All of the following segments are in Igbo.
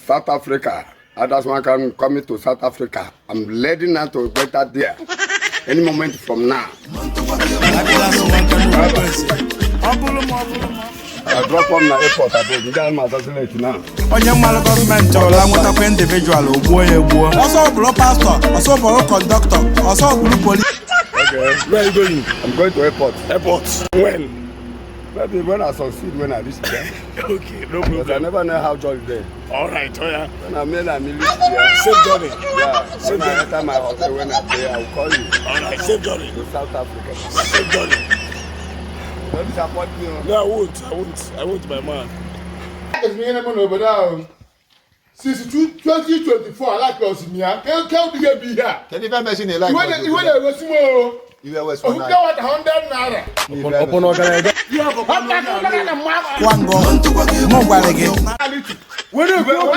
South Africa. Others one can come to South Africa. I'm leading now to better there. Any moment from now. I drop on the airport. I don't get my late now. On your mal government or language individual or boy, also blue pastor, also for conductor, also blue police. Okay, where are you going? I'm going to airport. Airport? When? Maybe when I succeed, when I reach there. Okay, no problem. But I never know how joy is there. All right, oh yeah. When I made a million there. Safe journey. Yeah, when I enter my hotel, when I pay, I will call you. All right, safe journey. To South Africa. Safe journey. Don't disappoint me. No, I won't, my man. Since 2024, I like us in here. Can't be here. Can you mention it like You want to go tomorrow? You were West Oh, you got 100 naira. Upon organization. One go, no again. When you go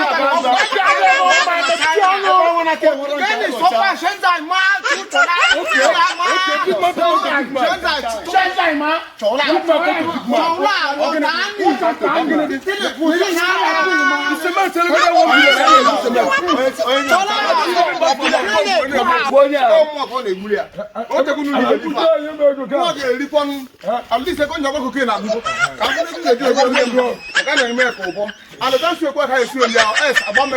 at least I can't have a cooking. I'm going and the dance you quite high soon now. Yes, a bomb